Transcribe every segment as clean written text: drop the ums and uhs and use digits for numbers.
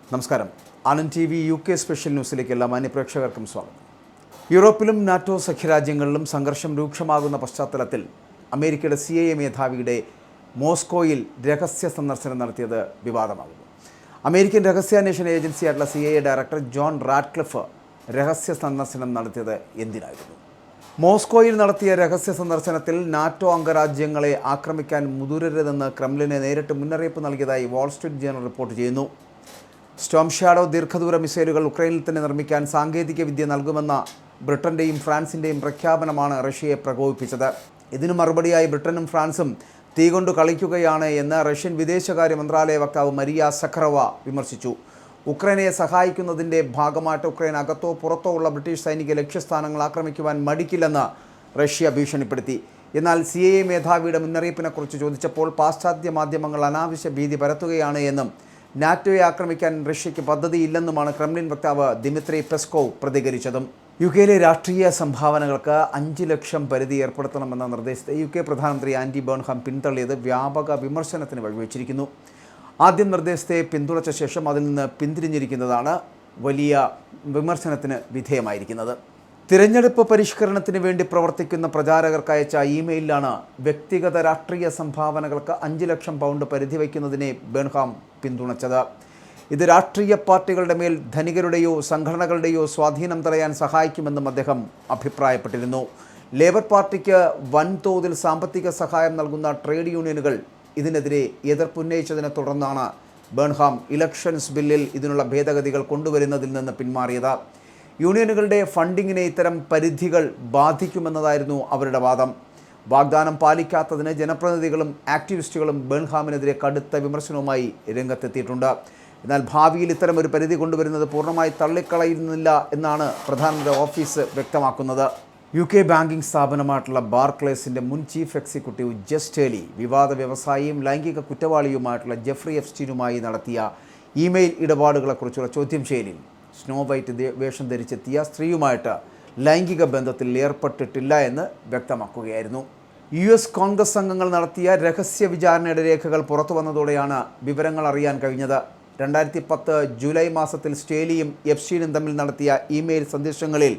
നമസ്കാരം. Anand TV UK special ന്യൂസിലേക്ക് എല്ലാ മാന്യപ്രേക്ഷകർക്കും സ്വാഗതം. യൂറോപ്പിലും നാറ്റോ സഖ്യരാജ്യങ്ങളിലും സംഘർഷം രൂക്ഷമാകുന്ന പശ്ചാത്തലത്തിൽ അമേരിക്കയുടെ CIA മേധാവിയുടെ മോസ്കോയിൽ രഹസ്യ സന്ദർശനം നടത്തിയത് വിവാദമാകുന്നു. അമേരിക്കൻ രഹസ്യാന്വേഷണ ഏജൻസിയായിട്ടുള്ള CIA ഡയറക്ടർ ജോൺ റാഡ്ക്ലിഫ് രഹസ്യ സന്ദർശനം നടത്തിയത് എന്തിനായിരുന്നു? മോസ്കോയിൽ നടത്തിയ രഹസ്യ സന്ദർശനത്തിൽ നാറ്റോ അംഗരാജ്യങ്ങളെ ആക്രമിക്കാൻ മുതിരരുതെന്ന് ക്രെംലിന് നേരിട്ട് മുന്നറിയിപ്പ് നൽകിയതായി വാൾ സ്ട്രീറ്റ് ജേണൽ റിപ്പോർട്ട് ചെയ്യുന്നു. സ്റ്റോം ഷാഡോ ദീർഘദൂര മിസൈലുകൾ ഉക്രൈനിൽ തന്നെ നിർമ്മിക്കാൻ സാങ്കേതിക വിദ്യ നൽകുമെന്ന ബ്രിട്ടൻ്റെയും ഫ്രാൻസിൻ്റെയും പ്രഖ്യാപനമാണ് റഷ്യയെ പ്രകോപിപ്പിച്ചത്. ഇതിനു മറുപടിയായി ബ്രിട്ടനും ഫ്രാൻസും തീകൊണ്ടു കളിക്കുകയാണ് എന്ന് റഷ്യൻ വിദേശകാര്യ മന്ത്രാലയ വക്താവ് മരിയ സഖറോവ വിമർശിച്ചു. ഉക്രൈനെ സഹായിക്കുന്നതിൻ്റെ ഭാഗമായിട്ട് ഉക്രൈൻ അകത്തോ പുറത്തോ ഉള്ള ബ്രിട്ടീഷ് സൈനിക ലക്ഷ്യസ്ഥാനങ്ങൾ ആക്രമിക്കുവാൻ മടിക്കില്ലെന്ന് റഷ്യ ഭീഷണിപ്പെടുത്തി. എന്നാൽ CIA മേധാവിയുടെ മുന്നറിയിപ്പിനെക്കുറിച്ച് ചോദിച്ചപ്പോൾ പാശ്ചാത്യ മാധ്യമങ്ങൾ അനാവശ്യ ഭീതി പരത്തുകയാണ് എന്നും നാറ്റോയെ ആക്രമിക്കാൻ റഷ്യയ്ക്ക് പദ്ധതിയില്ലെന്നുമാണ് ക്രെംലിൻ വക്താവ് ദിമിത്രി പെസ്കോവ് പ്രതികരിച്ചതും. UK രാഷ്ട്രീയ സംഭാവനകൾക്ക് 5 ലക്ഷം പരിധി ഏർപ്പെടുത്തണമെന്ന നിർദ്ദേശത്തെ UK പ്രധാനമന്ത്രി ആൻഡി ബേൺഹാം പിന്തള്ളിയത് വ്യാപക വിമർശനത്തിന് വഴിവെച്ചിരിക്കുന്നു. ആദ്യം നിർദ്ദേശത്തെ പിന്തുണച്ച ശേഷം അതിൽ നിന്ന് പിന്തിരിഞ്ഞിരിക്കുന്നതാണ് വലിയ വിമർശനത്തിന് വിധേയമായിരിക്കുന്നത്. തിരഞ്ഞെടുപ്പ് പരിഷ്കരണത്തിന് വേണ്ടി പ്രവർത്തിക്കുന്ന പ്രചാരകർക്ക് അയച്ച ഇമെയിലാണ് വ്യക്തിഗത രാഷ്ട്രീയ സംഭാവനകൾക്ക് 5 ലക്ഷം പൗണ്ട് പരിധി വയ്ക്കുന്നതിനെ ബേൺഹാം പിന്തുണച്ചത്. ഇത് രാഷ്ട്രീയ പാർട്ടികളുടെ മേൽ ധനികരുടെയോ സംഘടനകളുടെയോ സ്വാധീനം തടയാൻ സഹായിക്കുമെന്നും അദ്ദേഹം അഭിപ്രായപ്പെട്ടിരുന്നു. ലേബർ പാർട്ടിക്ക് വൻതോതിൽ സാമ്പത്തിക സഹായം നൽകുന്ന ട്രേഡ് യൂണിയനുകൾ ഇതിനെതിരെ എതിർപ്പുന്നയിച്ചതിനെ തുടർന്നാണ് ബേൺഹാം ഇലക്ഷൻസ് ബില്ലിൽ ഇതിനുള്ള ഭേദഗതികൾ കൊണ്ടുവരുന്നതിൽ നിന്ന് പിന്മാറിയത്. യൂണിയനുകളുടെ ഫണ്ടിങ്ങിനെ ഇത്തരം പരിധികൾ ബാധിക്കുമെന്നതായിരുന്നു അവരുടെ വാദം. വാഗ്ദാനം പാലിക്കാത്തതിന് ജനപ്രതിനിധികളും ആക്ടിവിസ്റ്റുകളും ബേൺഹാമിനെതിരെ കടുത്ത വിമർശനവുമായി രംഗത്തെത്തിയിട്ടുണ്ട്. എന്നാൽ ഭാവിയിൽ ഇത്തരം ഒരു പരിധി കൊണ്ടുവരുന്നത് പൂർണ്ണമായി തള്ളിക്കളയുന്നില്ല എന്നാണ് പ്രധാനമന്ത്രി ഓഫീസ് വ്യക്തമാക്കുന്നത്. UK ബാങ്കിംഗ് സ്ഥാപനമായിട്ടുള്ള ബാർക്ലേസിൻ്റെ മുൻ ചീഫ് എക്സിക്യൂട്ടീവ് ജസ് ടേലി വിവാദ വ്യവസായിയും ലൈംഗിക കുറ്റവാളിയുമായിട്ടുള്ള ജെഫ്രി എപ്സ്റ്റീനുമായി നടത്തിയ ഇമെയിൽ ഇടപാടുകളെക്കുറിച്ചുള്ള ചോദ്യം ചെയ്യലിൽ സ്നോ വൈറ്റ് വേഷം ധരിച്ചെത്തിയ സ്ത്രീയുമായിട്ട് ലൈംഗിക ബന്ധത്തിൽ ഏർപ്പെട്ടിട്ടില്ല എന്ന് വ്യക്തമാക്കുകയായിരുന്നു. US കോൺഗ്രസ് അംഗങ്ങൾ നടത്തിയ രഹസ്യ വിചാരണയുടെ രേഖകൾ പുറത്തു വന്നതോടെയാണ് വിവരങ്ങൾ അറിയാൻ കഴിഞ്ഞത്. 2010 ജൂലൈ മാസത്തിൽ സ്റ്റേലിയും എപ്സ്റ്റീനും തമ്മിൽ നടത്തിയ ഇമെയിൽ സന്ദേശങ്ങളിൽ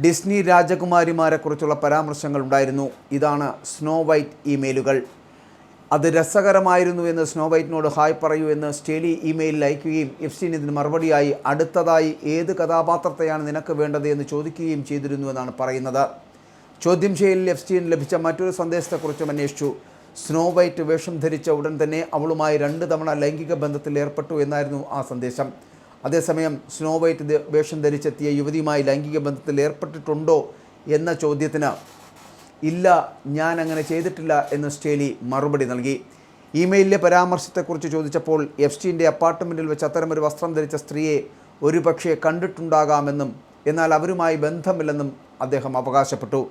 ഡിസ്നി രാജകുമാരിമാരെക്കുറിച്ചുള്ള പരാമർശങ്ങൾ ഉണ്ടായിരുന്നു. ഇതാണ് സ്നോ വൈറ്റ് ഇമെയിലുകൾ. അത് രസകരമായിരുന്നു എന്ന് സ്നോ വൈറ്റിനോട് ഹായ് പറയൂ എന്ന് സ്റ്റേലി ഇമെയിലിൽ അയക്കുകയും എപ്സ്റ്റീൻ ഇതിന് മറുപടിയായി അടുത്തതായി ഏത് കഥാപാത്രത്തെയാണ് നിനക്ക് വേണ്ടത് എന്ന് ചോദിക്കുകയും ചെയ്തിരുന്നു എന്നാണ് പറയുന്നത്. ചോദ്യം ചെയ്യലിൽ എപ്സ്റ്റീൻ ലഭിച്ച മറ്റൊരു സന്ദേശത്തെക്കുറിച്ചും അന്വേഷിച്ചു. സ്നോ വൈറ്റ് വേഷം ധരിച്ച ഉടൻ തന്നെ അവളുമായി 2 തവണ ലൈംഗിക ബന്ധത്തിൽ ഏർപ്പെട്ടു എന്നായിരുന്നു ആ സന്ദേശം. അതേസമയം സ്നോ വൈറ്റ് വേഷം ധരിച്ചെത്തിയ യുവതിയുമായി ലൈംഗിക ബന്ധത്തിൽ ഏർപ്പെട്ടിട്ടുണ്ടോ എന്ന ചോദ്യത്തിന് ഇല്ല, ഞാൻ അങ്ങനെ ചെയ്തിട്ടില്ല എന്ന് സ്റ്റേലി മറുപടി നൽകി. ഇമെയിലിലെ പരാമർശത്തെക്കുറിച്ച് ചോദിച്ചപ്പോൾ എപ്സ്റ്റീൻ്റെ അപ്പാർട്ട്മെൻറ്റിൽ വെച്ച് അത്തരമൊരു വസ്ത്രം ധരിച്ച സ്ത്രീയെ ഒരുപക്ഷെ കണ്ടിട്ടുണ്ടാകാമെന്നും എന്നാൽ അവരുമായി ബന്ധമില്ലെന്നും അദ്ദേഹം അവകാശപ്പെട്ടു.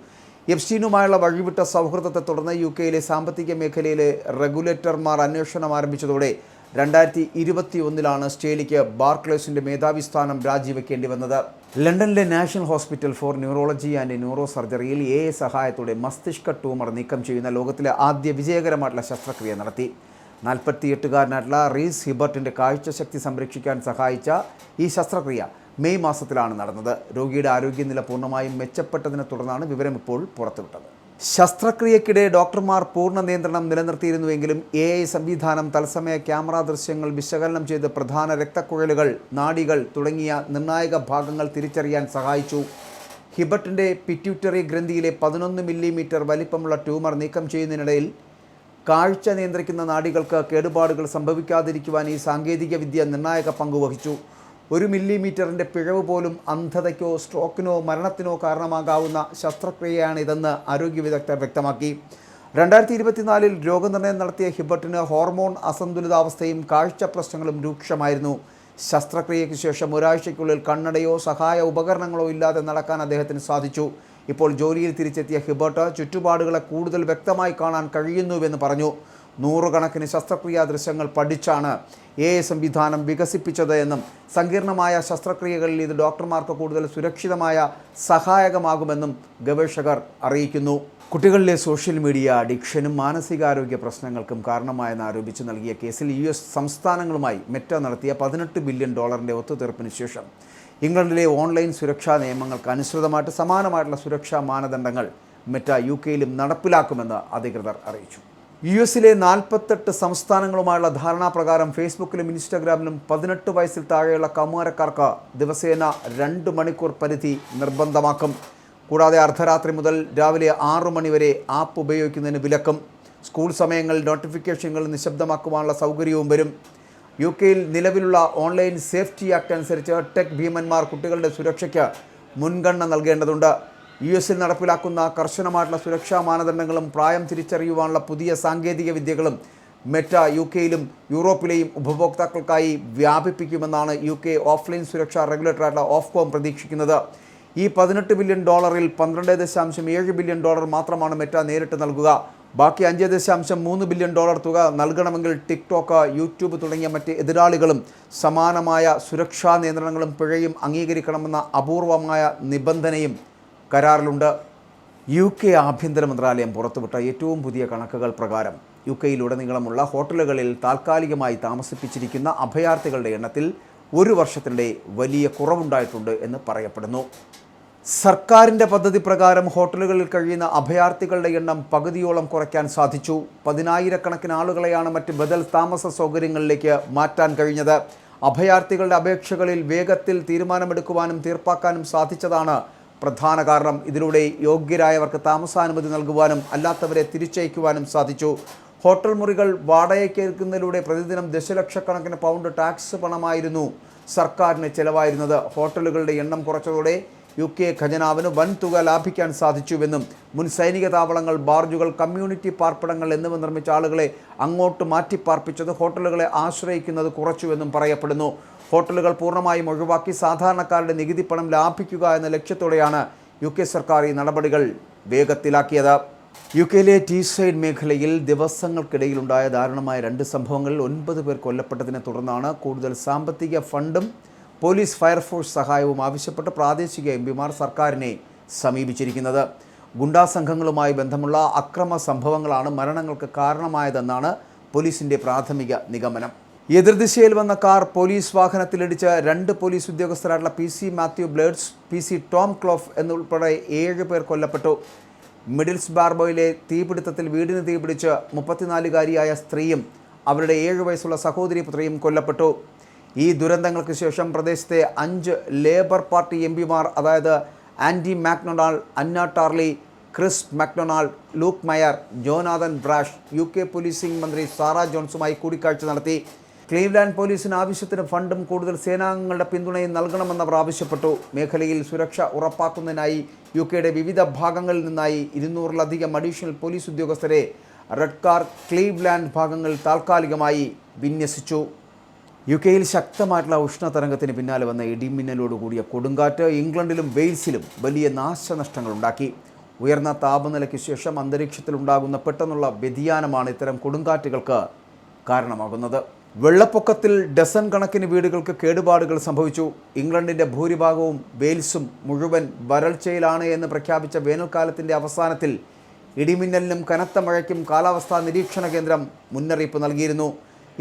എപ്സ്റ്റീനുമായുള്ള വഴിവിട്ട സൗഹൃദത്തെ തുടർന്ന് UK സാമ്പത്തിക മേഖലയിലെ റെഗുലേറ്റർമാർ അന്വേഷണം ആരംഭിച്ചതോടെ 2021 സ്റ്റേലിക്ക് ബാർക്ലേസിൻ്റെ മേധാവി സ്ഥാനം രാജിവെക്കേണ്ടി വന്നത്. ലണ്ടനിലെ national hospital for neurology and neuro സർജറിയിൽ AI സഹായത്തോടെ മസ്തിഷ്ക ട്യൂമർ നീക്കം ചെയ്യുന്ന ലോകത്തിലെ ആദ്യ വിജയകരമായിട്ടുള്ള ശസ്ത്രക്രിയ നടത്തി. 48-കാരനായിട്ടുള്ള റീസ് ഹിബർട്ടിൻ്റെ കാഴ്ചശക്തി സംരക്ഷിക്കാൻ സഹായിച്ച ഈ ശസ്ത്രക്രിയ മെയ് മാസത്തിലാണ് നടന്നത്. രോഗിയുടെ ആരോഗ്യനില പൂർണ്ണമായും മെച്ചപ്പെട്ടതിനെ തുടർന്നാണ് വിവരം ഇപ്പോൾ പുറത്തുവിട്ടത്. ശസ്ത്രക്രിയക്കിടെ ഡോക്ടർമാർ പൂർണ്ണ നിയന്ത്രണം നിലനിർത്തിയിരുന്നുവെങ്കിലും AI സംവിധാനം തത്സമയ ക്യാമറ ദൃശ്യങ്ങൾ വിശകലനം ചെയ്ത് പ്രധാന രക്തക്കുഴലുകൾ, നാഡികൾ തുടങ്ങിയ നിർണായക ഭാഗങ്ങൾ തിരിച്ചറിയാൻ സഹായിച്ചു. ഹിബർട്ടിൻ്റെ പിറ്റ്യൂട്ടറി ഗ്രന്ഥിയിലെ 11 മില്ലിമീറ്റർ വലിപ്പമുള്ള ട്യൂമർ നീക്കം ചെയ്യുന്നതിനിടയിൽ കാഴ്ച നിയന്ത്രിക്കുന്ന നാഡികൾക്ക് കേടുപാടുകൾ സംഭവിക്കാതിരിക്കുവാൻ ഈ സാങ്കേതിക വിദ്യ നിർണായക പങ്കുവഹിച്ചു. 1 മില്ലിമീറ്ററിൻ്റെ പിഴവ് പോലും അന്ധതയ്ക്കോ സ്ട്രോക്കിനോ മരണത്തിനോ കാരണമാകാവുന്ന ശസ്ത്രക്രിയയാണിതെന്ന് ആരോഗ്യ വിദഗ്ധർ വ്യക്തമാക്കി. 2024 രോഗനിർണയം നടത്തിയ ഹിബർട്ടിന് ഹോർമോൺ അസന്തുലിതാവസ്ഥയും കാഴ്ച പ്രശ്നങ്ങളും രൂക്ഷമായിരുന്നു. ശസ്ത്രക്രിയയ്ക്ക് ശേഷം ഒരാഴ്ചയ്ക്കുള്ളിൽ കണ്ണടയോ സഹായ ഉപകരണങ്ങളോ ഇല്ലാതെ നടക്കാൻ അദ്ദേഹത്തിന് സാധിച്ചു. ഇപ്പോൾ ജോലിയിൽ തിരിച്ചെത്തിയ ഹിബർട്ട് ചുറ്റുപാടുകളെ കൂടുതൽ വ്യക്തമായി കാണാൻ കഴിയുന്നുവെന്ന് പറഞ്ഞു. 100 കണക്കിന് ശസ്ത്രക്രിയാ ദൃശ്യങ്ങൾ പഠിച്ചാണ് AI സംവിധാനം വികസിപ്പിച്ചത് എന്നും സങ്കീർണമായ ശസ്ത്രക്രിയകളിൽ ഇത് ഡോക്ടർമാർക്ക് കൂടുതൽ സുരക്ഷിതമായ സഹായകമാകുമെന്നും ഗവേഷകർ അറിയിക്കുന്നു. കുട്ടികളിലെ സോഷ്യൽ മീഡിയ അഡിക്ഷനും മാനസികാരോഗ്യ പ്രശ്നങ്ങൾക്കും കാരണമായെന്ന് ആരോപിച്ച് നൽകിയ കേസിൽ US സംസ്ഥാനങ്ങളുമായി മെറ്റ നടത്തിയ $18 ബില്യൺ ഒത്തുതീർപ്പിന് ശേഷം ഇംഗ്ലണ്ടിലെ ഓൺലൈൻ സുരക്ഷാ നിയമങ്ങൾക്ക് അനുസൃതമായിട്ട് സമാനമായിട്ടുള്ള സുരക്ഷാ മാനദണ്ഡങ്ങൾ മെറ്റ UK-യിലും നടപ്പിലാക്കുമെന്ന് അധികൃതർ അറിയിച്ചു. US-ലെ 48 സംസ്ഥാനങ്ങളുമായുള്ള ധാരണാപ്രകാരം ഫേസ്ബുക്കിലും ഇൻസ്റ്റാഗ്രാമിലും 18 വയസ്സിൽ താഴെയുള്ള കൗമാരക്കാർക്ക് ദിവസേന 2 മണിക്കൂർ പരിധി നിർബന്ധമാക്കും. കൂടാതെ അർദ്ധരാത്രി മുതൽ രാവിലെ 6 മണി വരെ ആപ്പ് ഉപയോഗിക്കുന്നതിന് വിലക്കും. സ്കൂൾ സമയങ്ങളിൽ നോട്ടിഫിക്കേഷനുകൾ നിശബ്ദമാക്കുവാനുള്ള സൗകര്യവും വരും. UK-യിൽ നിലവിലുള്ള ഓൺലൈൻ സേഫ്റ്റി ആക്ട് അനുസരിച്ച് ടെക് ഭീമന്മാർ കുട്ടികളുടെ സുരക്ഷയ്ക്ക് മുൻഗണന നൽകേണ്ടതുണ്ട്. US-ൽ നടപ്പിലാക്കുന്ന കർശനമായിട്ടുള്ള സുരക്ഷാ മാനദണ്ഡങ്ങളും പ്രായം തിരിച്ചറിയുവാനുള്ള പുതിയ സാങ്കേതിക വിദ്യകളും മെറ്റ UK-യിലും യൂറോപ്പിലെയും ഉപഭോക്താക്കൾക്കായി വ്യാപിപ്പിക്കുമെന്നാണ് UK ഓഫ്ലൈൻ സുരക്ഷാ റെഗുലേറ്ററായിട്ടുള്ള ഓഫ്കോം പ്രതീക്ഷിക്കുന്നത്. ഈ $18 ബില്യൺ $12.7 ബില്യൺ മാത്രമാണ് മെറ്റ നേരിട്ട് നൽകുക. ബാക്കി $5.3 ബില്യൺ തുക നൽകണമെങ്കിൽ ടിക്ടോക്ക്, യൂട്യൂബ് തുടങ്ങിയ മറ്റ് എതിരാളികളും സമാനമായ സുരക്ഷാ നിയന്ത്രണങ്ങളും പിഴയും അംഗീകരിക്കണമെന്ന അപൂർവമായ നിബന്ധനയും കരാറിലുണ്ട്. UK ആഭ്യന്തര മന്ത്രാലയം പുറത്തുവിട്ട ഏറ്റവും പുതിയ കണക്കുകൾ പ്രകാരം UK-യിലുടനീളമുള്ള ഹോട്ടലുകളിൽ താൽക്കാലികമായി താമസിപ്പിച്ചിരിക്കുന്ന അഭയാർത്ഥികളുടെ എണ്ണത്തിൽ ഒരു വർഷത്തിനിടെ വലിയ കുറവുണ്ടായിട്ടുണ്ട് എന്ന് പറയപ്പെടുന്നു. സർക്കാരിൻ്റെ പദ്ധതി പ്രകാരം ഹോട്ടലുകളിൽ കഴിയുന്ന അഭയാർത്ഥികളുടെ എണ്ണം പകുതിയോളം കുറയ്ക്കാൻ സാധിച്ചു. 10,000-കണക്കിന് ആളുകളെയാണ് മറ്റ് ബദൽ താമസ സൗകര്യങ്ങളിലേക്ക് മാറ്റാൻ കഴിഞ്ഞത്. അഭയാർത്ഥികളുടെ അപേക്ഷകളിൽ വേഗത്തിൽ തീരുമാനമെടുക്കുവാനും തീർപ്പാക്കാനും സാധിച്ചതാണ് പ്രധാന കാരണം. ഇതിലൂടെ യോഗ്യരായവർക്ക് താമസാനുമതി നൽകുവാനും അല്ലാത്തവരെ തിരിച്ചയക്കുവാനും സാധിച്ചു. ഹോട്ടൽ മുറികൾ വാടകയ്ക്കെടുക്കുന്നതിലൂടെ പ്രതിദിനം ദശലക്ഷക്കണക്കിന് പൗണ്ട് ടാക്സ് പണമായിരുന്നു സർക്കാരിന് ചെലവായിരുന്നത്. ഹോട്ടലുകളുടെ എണ്ണം കുറച്ചതോടെ UK ഖജനാവിന് വൻ തുക ലാഭിക്കാൻ സാധിച്ചുവെന്നും മുൻ സൈനിക താവളങ്ങൾ, ബാർജുകൾ, കമ്മ്യൂണിറ്റി പാർപ്പിടങ്ങൾ എന്നിവ നിർമ്മിച്ച ആളുകളെ അങ്ങോട്ട് മാറ്റിപ്പാർപ്പിച്ചത് ഹോട്ടലുകളെ ആശ്രയിക്കുന്നത് കുറച്ചുവെന്നും പറയപ്പെടുന്നു. ഹോട്ടലുകൾ പൂർണ്ണമായും ഒഴിവാക്കി സാധാരണക്കാരുടെ നികുതി പണം ലാഭിക്കുക എന്ന ലക്ഷ്യത്തോടെയാണ് UK സർക്കാർ ഈ നടപടികൾ വേഗത്തിലാക്കിയത്. UK-ലെ ടീസൈഡ് മേഖലയിൽ ദിവസങ്ങൾക്കിടയിലുണ്ടായ ദാരുണമായ 2 സംഭവങ്ങളിൽ 9 പേർ കൊല്ലപ്പെട്ടതിനെ തുടർന്നാണ് കൂടുതൽ സാമ്പത്തിക ഫണ്ടും പോലീസ് ഫയർഫോഴ്സ് സഹായവും ആവശ്യപ്പെട്ട് പ്രാദേശിക MPമാർ സർക്കാരിനെ സമീപിച്ചിരിക്കുന്നത്. ഗുണ്ടാ സംഘങ്ങളുമായി ബന്ധമുള്ള അക്രമ സംഭവങ്ങളാണ് മരണങ്ങൾക്ക് കാരണമായതെന്നാണ് പോലീസിൻ്റെ പ്രാഥമിക നിഗമനം. എതിർദിശയിൽ വന്ന കാർ പോലീസ് വാഹനത്തിലിടിച്ച് 2 പോലീസ് ഉദ്യോഗസ്ഥരായിട്ടുള്ള PC Matthew Blades, PC Tom Clough എന്നുൾപ്പെടെ 7 പേർ കൊല്ലപ്പെട്ടു. മിഡിൽസ് ബാർബോയിലെ തീപിടുത്തത്തിൽ വീടിന് തീപിടിച്ച് 34-കാരിയായ സ്ത്രീയും അവരുടെ 7 വയസ്സുള്ള സഹോദരി പുത്രിയും കൊല്ലപ്പെട്ടു. ഈ ദുരന്തങ്ങൾക്ക് ശേഷം പ്രദേശത്തെ 5 ലേബർ പാർട്ടി MPമാർ, അതായത് Andy McDonald, Anna Turley, Chris McDonald, Luke Myer, Jonathan Brash UK policing മന്ത്രി സാറ ജോൺസുമായി കൂടിക്കാഴ്ച നടത്തി. ക്ലീവ്ലാൻഡ് പോലീസിന് ആവശ്യത്തിന് ഫണ്ടും കൂടുതൽ സേനാംഗങ്ങളുടെ പിന്തുണയും നൽകണമെന്നവർ ആവശ്യപ്പെട്ടു. മേഖലയിൽ സുരക്ഷ ഉറപ്പാക്കുന്നതിനായി UK-യുടെ വിവിധ ഭാഗങ്ങളിൽ നിന്നായി 200-ലധികം അഡീഷണൽ പോലീസ് ഉദ്യോഗസ്ഥരെ റെഡ് കാർ, ക്ലീവ്ലാൻഡ് ഭാഗങ്ങളിൽ താൽക്കാലികമായി വിന്യസിച്ചു. UK-യിൽ ശക്തമായിട്ടുള്ള ഉഷ്ണതരംഗത്തിന് പിന്നാലെ വന്ന ഇടിമിന്നലോടുകൂടിയ കൊടുങ്കാറ്റ് ഇംഗ്ലണ്ടിലും വെയിൽസിലും വലിയ നാശനഷ്ടങ്ങളുണ്ടാക്കി. ഉയർന്ന താപനിലയ്ക്ക് ശേഷം അന്തരീക്ഷത്തിലുണ്ടാകുന്ന പെട്ടെന്നുള്ള വ്യതിയാനമാണ് ഇത്തരം കൊടുങ്കാറ്റുകൾക്ക് കാരണമാകുന്നത്. വെള്ളപ്പൊക്കത്തിൽ ഡസൻ കണക്കിന് വീടുകൾക്ക് കേടുപാടുകൾ സംഭവിച്ചു. ഇംഗ്ലണ്ടിൻ്റെ ഭൂരിഭാഗവും വെയിൽസും മുഴുവൻ വരൾച്ചയിലാണ് എന്ന് പ്രഖ്യാപിച്ച വേനൽക്കാലത്തിൻ്റെ അവസാനത്തിൽ ഇടിമിന്നലിനും കനത്ത മഴയ്ക്കും കാലാവസ്ഥാ നിരീക്ഷണ കേന്ദ്രം മുന്നറിയിപ്പ് നൽകിയിരുന്നു.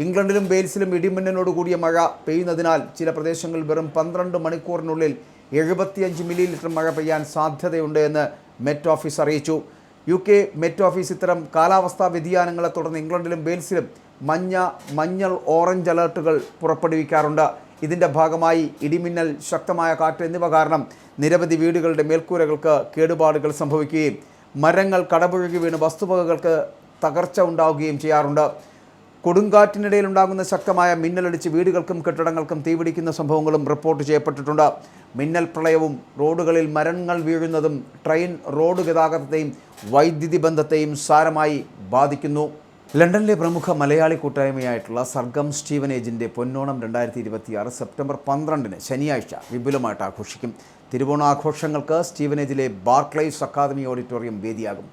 ഇംഗ്ലണ്ടിലും വെയിൽസിലും ഇടിമിന്നലോടുകൂടിയ മഴ പെയ്യുന്നതിനാൽ ചില പ്രദേശങ്ങളിൽ വെറും 12 മണിക്കൂറിനുള്ളിൽ 75 മില്ലിലിറ്റർ മഴ പെയ്യാൻ സാധ്യതയുണ്ട് എന്ന് മെറ്റ് ഓഫീസ് അറിയിച്ചു. UK മെറ്റ് ഓഫീസ് ഇത്തരം കാലാവസ്ഥാ വ്യതിയാനങ്ങളെ തുടർന്ന് ഇംഗ്ലണ്ടിലും വെയിൽസിലും മഞ്ഞൾ, ഓറഞ്ച് അലേർട്ടുകൾ പുറപ്പെടുവിക്കാറുണ്ട്. ഇതിൻ്റെ ഭാഗമായി ഇടിമിന്നൽ, ശക്തമായ കാറ്റ് എന്നിവ കാരണം നിരവധി വീടുകളുടെ മേൽക്കൂരകൾക്ക് കേടുപാടുകൾ സംഭവിക്കുകയും മരങ്ങൾ കടപുഴകി വീണ് വസ്തുവകകൾക്ക് തകർച്ച ഉണ്ടാവുകയും ചെയ്യാറുണ്ട്. കൊടുങ്കാറ്റിനിടയിലുണ്ടാകുന്ന ശക്തമായ മിന്നലടിച്ച് വീടുകൾക്കും കെട്ടിടങ്ങൾക്കും തീപിടിക്കുന്ന സംഭവങ്ങളും റിപ്പോർട്ട് ചെയ്യപ്പെട്ടിട്ടുണ്ട്. മിന്നൽ പ്രളയവും റോഡുകളിൽ മരങ്ങൾ വീഴുന്നതും ട്രെയിൻ, റോഡ് ഗതാഗതത്തെയും വൈദ്യുതി ബന്ധത്തെയും സാരമായി ബാധിക്കുന്നു. ലണ്ടനിലെ പ്രമുഖ മലയാളി കൂട്ടായ്മയായിട്ടുള്ള സർഗം സ്റ്റീവനേജിൻ്റെ പൊന്നോണം 2026 സെപ്റ്റംബർ 12 ശനിയാഴ്ച വിപുലമായിട്ട് ആഘോഷിക്കും. തിരുവോണാഘോഷങ്ങൾക്ക് സ്റ്റീവനേജിലെ ബാർക്ലേസ് അക്കാദമി ഓഡിറ്റോറിയം വേദിയാകും.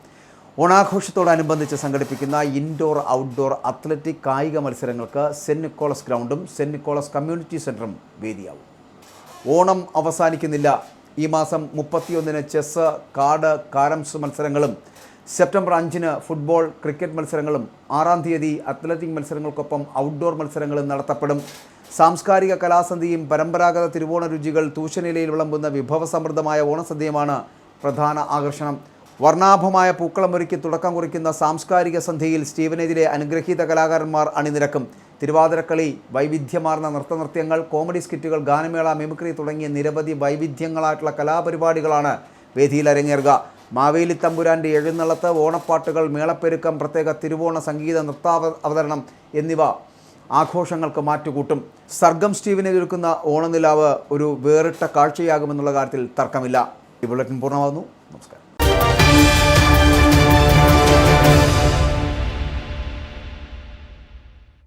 ഓണാഘോഷത്തോടനുബന്ധിച്ച് സംഘടിപ്പിക്കുന്ന ഇൻഡോർ, ഔട്ട്ഡോർ അത്ലറ്റിക് കായിക മത്സരങ്ങൾക്ക് സെൻറ്റ് നിക്കോളസ് ഗ്രൗണ്ടും സെൻറ്റ് നിക്കോളസ് കമ്മ്യൂണിറ്റി സെൻറ്ററും വേദിയാവും. ഓണം അവസാനിക്കുന്നില്ല. ഈ മാസം 31 ചെസ്സ്, കാർഡ്, കാരംസ് മത്സരങ്ങളും സെപ്റ്റംബർ 5-ന് ഫുട്ബോൾ, ക്രിക്കറ്റ് മത്സരങ്ങളും 6-ാം തീയതി അത്ലറ്റിക് മത്സരങ്ങൾക്കൊപ്പം ഔട്ട്ഡോർ മത്സരങ്ങളും നടത്തപ്പെടും. സാംസ്കാരിക കലാസന്ധ്യയും പരമ്പരാഗത തിരുവോണ രുചികൾ തൂശനിലയിൽ വിളമ്പുന്ന വിഭവസമൃദ്ധമായ ഓണസദ്യയുമാണ് പ്രധാന ആകർഷണം. വർണ്ണാഭമായ പൂക്കളമൊരുക്കി തുടക്കം കുറിക്കുന്ന സാംസ്കാരിക സന്ധ്യയിൽ സ്റ്റീവനെതിരെ അനുഗ്രഹീത കലാകാരന്മാർ അണിനിരക്കും. തിരുവാതിരക്കളി, വൈവിധ്യമാർന്ന നൃത്തനൃത്യങ്ങൾ, കോമഡി സ്കിറ്റുകൾ, ഗാനമേള, മിമിക്രി തുടങ്ങിയ നിരവധി വൈവിധ്യങ്ങളായിട്ടുള്ള കലാപരിപാടികളാണ് വേദിയിൽ അരങ്ങേറുക. മാവേലി തമ്പുരാൻ്റെ എഴുന്നള്ളത്ത്, ഓണപ്പാട്ടുകൾ, മേളപ്പെരുക്കം, പ്രത്യേക തിരുവോണ സംഗീത നൃത്താവതരണം എന്നിവ ആഘോഷങ്ങൾക്ക് മാറ്റുകൂട്ടും. സർഗം സ്റ്റീവനെതിർക്കുന്ന ഓണനിലാവ് ഒരു വേറിട്ട കാഴ്ചയാകുമെന്നുള്ള കാര്യത്തിൽ തർക്കമില്ല. ഈ ബുള്ളറ്റിൻ പൂർണ്ണമാകുന്നു. നമസ്കാരം.